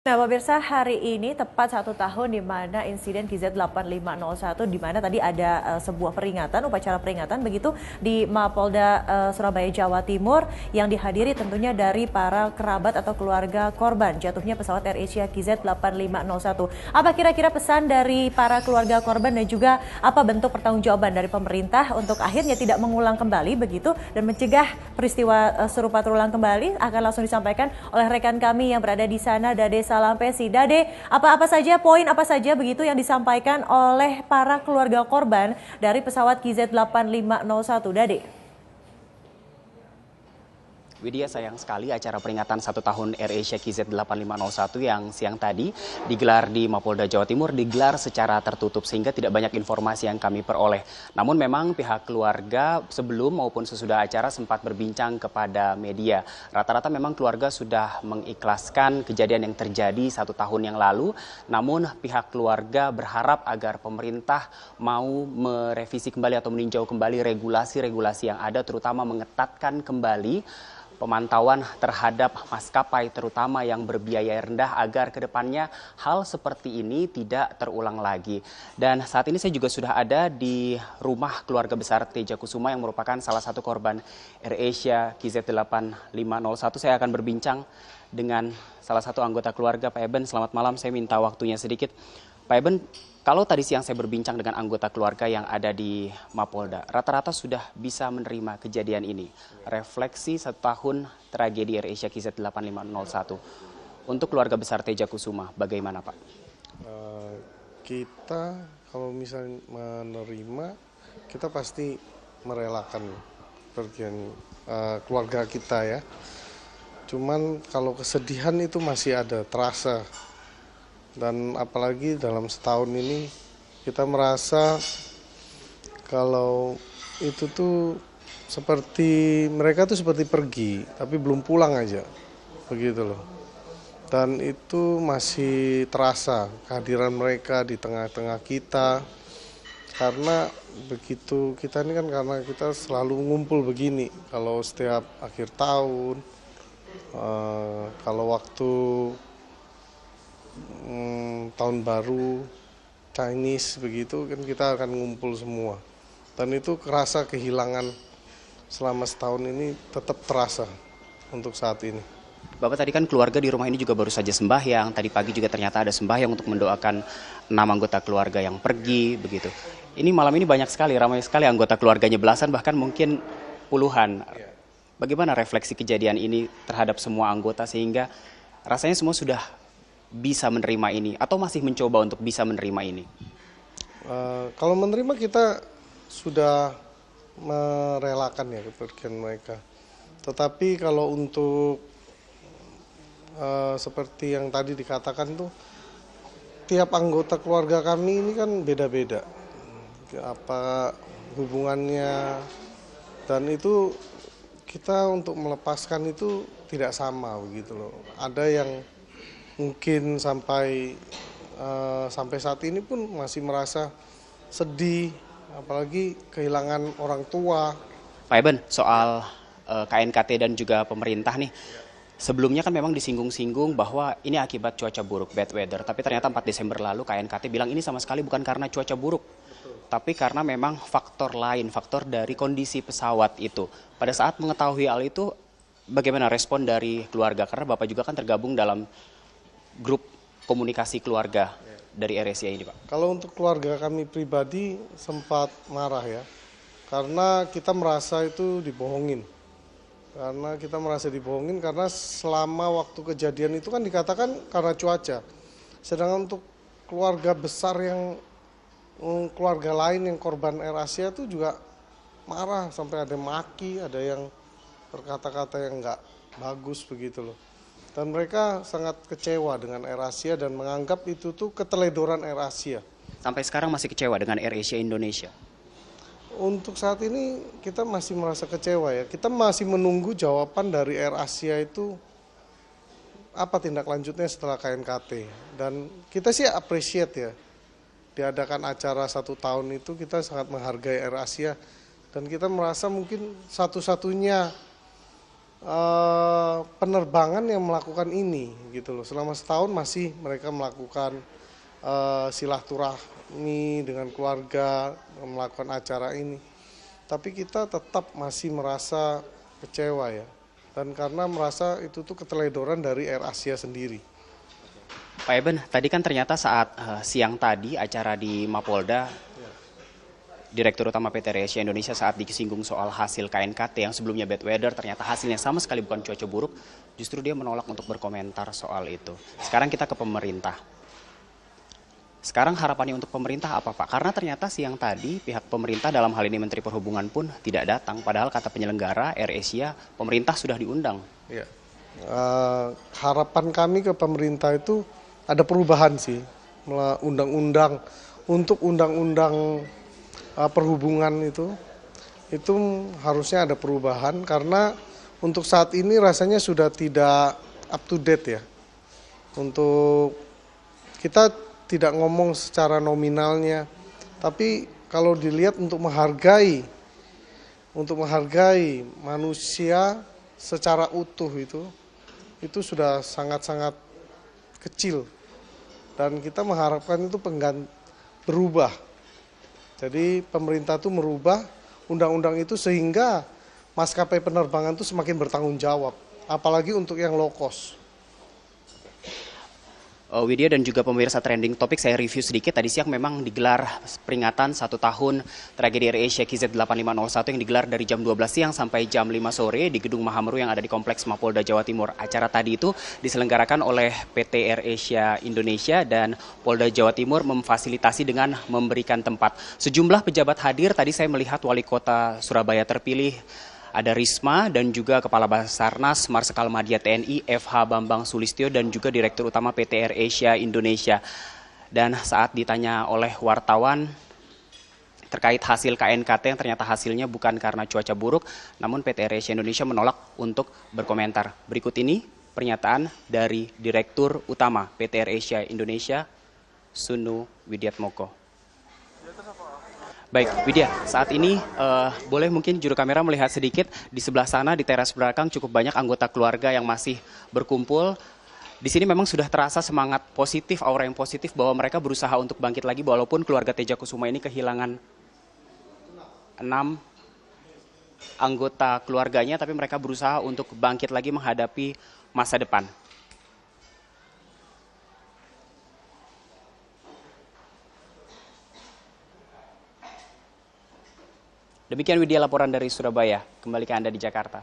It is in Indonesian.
Nah, pemirsa, hari ini tepat 1 tahun di mana insiden KZ8501 di mana tadi ada sebuah peringatan, upacara peringatan begitu di Mapolda Surabaya, Jawa Timur yang dihadiri tentunya dari para kerabat atau keluarga korban jatuhnya pesawat AirAsia KZ8501. Apa kira-kira pesan dari para keluarga korban dan juga apa bentuk pertanggungjawaban dari pemerintah untuk akhirnya tidak mengulang kembali begitu dan mencegah peristiwa serupa terulang kembali akan langsung disampaikan oleh rekan kami yang berada di sana, Dade Salampesi. Dade, apa-apa saja, poin apa saja begitu yang disampaikan oleh para keluarga korban dari pesawat KZ8501, Dade? Widya, sayang sekali acara peringatan 1 tahun AirAsia KZ8501 yang siang tadi digelar di Mapolda Jawa Timur digelar secara tertutup sehingga tidak banyak informasi yang kami peroleh. Namun memang pihak keluarga sebelum maupun sesudah acara sempat berbincang kepada media. Rata-rata memang keluarga sudah mengikhlaskan kejadian yang terjadi 1 tahun yang lalu. Namun pihak keluarga berharap agar pemerintah mau merevisi kembali atau meninjau kembali regulasi-regulasi yang ada, terutama mengetatkan kembali pemantauan terhadap maskapai terutama yang berbiaya rendah agar kedepannya hal seperti ini tidak terulang lagi. Dan saat ini saya juga sudah ada di rumah keluarga besar Teja Kusuma yang merupakan salah satu korban AirAsia KZ8501. Saya akan berbincang dengan salah satu anggota keluarga, Pak Eben. Selamat malam, saya minta waktunya sedikit. Pak Eben, kalau tadi siang saya berbincang dengan anggota keluarga yang ada di Mapolda, rata-rata sudah bisa menerima kejadian ini. Refleksi 1 tahun tragedi AirAsia KZ8501. Untuk keluarga besar Teja Kusuma, bagaimana Pak? Kita kalau misalnya menerima, kita pasti merelakan kepergian keluarga kita ya. Cuman kalau kesedihan itu masih ada, terasa. Dan apalagi dalam setahun ini kita merasa kalau itu tuh seperti mereka tuh seperti pergi tapi belum pulang aja begitu loh. Dan itu masih terasa kehadiran mereka di tengah-tengah kita, karena begitu kita ini kan karena kita selalu ngumpul begini kalau setiap akhir tahun, kalau waktu tahun baru Chinese begitu kan kita akan ngumpul semua, dan itu kerasa kehilangan selama setahun ini tetap terasa untuk saat ini. Bapak tadi kan keluarga di rumah ini juga baru saja sembahyang, tadi pagi juga ternyata ada sembahyang untuk mendoakan 6 anggota keluarga yang pergi begitu. Ini malam ini banyak sekali, ramai sekali anggota keluarganya, belasan bahkan mungkin puluhan. Bagaimana refleksi kejadian ini terhadap semua anggota sehingga rasanya semua sudah bisa menerima ini atau masih mencoba untuk bisa menerima ini? Kalau menerima kita sudah merelakan ya kepergian mereka. Tetapi kalau untuk seperti yang tadi dikatakan tuh, tiap anggota keluarga kami ini kan beda-beda apa hubungannya, dan itu kita untuk melepaskan itu tidak sama begitu loh. Ada yang mungkin sampai saat ini pun masih merasa sedih, apalagi kehilangan orang tua. Pak Eben, soal KNKT dan juga pemerintah nih, sebelumnya kan memang disinggung-singgung bahwa ini akibat cuaca buruk, bad weather. Tapi ternyata 4 Desember lalu KNKT bilang ini sama sekali bukan karena cuaca buruk, tapi karena memang faktor lain, faktor dari kondisi pesawat itu. Pada saat mengetahui hal itu, bagaimana respon dari keluarga? Karena Bapak juga kan tergabung dalam grup komunikasi keluarga dari AirAsia ini, Pak. Kalau untuk keluarga kami pribadi sempat marah ya, karena kita merasa itu dibohongin. Karena selama waktu kejadian itu kan dikatakan karena cuaca. Sedangkan untuk keluarga besar yang keluarga lain yang korban AirAsia itu juga marah, sampai ada maki, ada yang berkata-kata yang nggak bagus begitu loh. Dan mereka sangat kecewa dengan AirAsia dan menganggap itu tuh keteledoran AirAsia. Sampai sekarang masih kecewa dengan AirAsia Indonesia? Untuk saat ini kita masih merasa kecewa ya. Kita masih menunggu jawaban dari AirAsia itu apa tindak lanjutnya setelah KNKT. Dan kita sih appreciate ya, diadakan acara 1 tahun itu kita sangat menghargai AirAsia. Dan kita merasa mungkin satu-satunya penerbangan yang melakukan ini gitu loh. Selama setahun masih mereka melakukan silaturahmi dengan keluarga, melakukan acara ini. Tapi kita tetap masih merasa kecewa ya. Dan karena merasa itu tuh keteledoran dari AirAsia sendiri. Pak Eben, tadi kan ternyata saat siang tadi acara di Mapolda, Direktur Utama PT AirAsia Indonesia saat disinggung soal hasil KNKT yang sebelumnya bad weather, ternyata hasilnya sama sekali bukan cuaca buruk, justru dia menolak untuk berkomentar soal itu. Sekarang kita ke pemerintah. Sekarang harapannya untuk pemerintah apa, Pak? Karena ternyata siang tadi pihak pemerintah dalam hal ini Menteri Perhubungan pun tidak datang, padahal kata penyelenggara AirAsia, pemerintah sudah diundang. Ya. Harapan kami ke pemerintah itu ada perubahan sih, undang-undang untuk undang-undang perhubungan itu harusnya ada perubahan karena untuk saat ini rasanya sudah tidak up to date ya. Untuk kita tidak ngomong secara nominalnya, tapi kalau dilihat untuk menghargai manusia secara utuh itu sudah sangat-sangat kecil dan kita mengharapkan itu berubah. Jadi pemerintah itu merubah undang-undang itu sehingga maskapai penerbangan itu semakin bertanggung jawab, apalagi untuk yang low cost. Widya dan juga pemirsa Trending Topic, saya review sedikit. Tadi siang memang digelar peringatan 1 tahun tragedi AirAsia KZ8501 yang digelar dari jam 12 siang sampai jam 5 sore di Gedung Mahameru yang ada di Kompleks Mapolda Jawa Timur. Acara tadi itu diselenggarakan oleh PT AirAsia Indonesia dan Polda Jawa Timur memfasilitasi dengan memberikan tempat. Sejumlah pejabat hadir, tadi saya melihat Wali Kota Surabaya terpilih, ada Risma dan juga Kepala Basarnas Marsikal Madya TNI FH Bambang Sulistyo dan juga Direktur Utama PT AirAsia Indonesia. Dan saat ditanya oleh wartawan terkait hasil KNKT yang ternyata hasilnya bukan karena cuaca buruk, namun PT AirAsia Indonesia menolak untuk berkomentar. Berikut ini pernyataan dari Direktur Utama PT AirAsia Indonesia, Sunu Widiatmoko. Baik, Widya, saat ini boleh mungkin juru kamera melihat sedikit di sebelah sana di teras belakang cukup banyak anggota keluarga yang masih berkumpul. Di sini memang sudah terasa semangat positif, aura yang positif bahwa mereka berusaha untuk bangkit lagi walaupun keluarga Tejakusuma ini kehilangan 6 anggota keluarganya, tapi mereka berusaha untuk bangkit lagi menghadapi masa depan. Demikian Widya laporan dari Surabaya. Kembali ke Anda di Jakarta.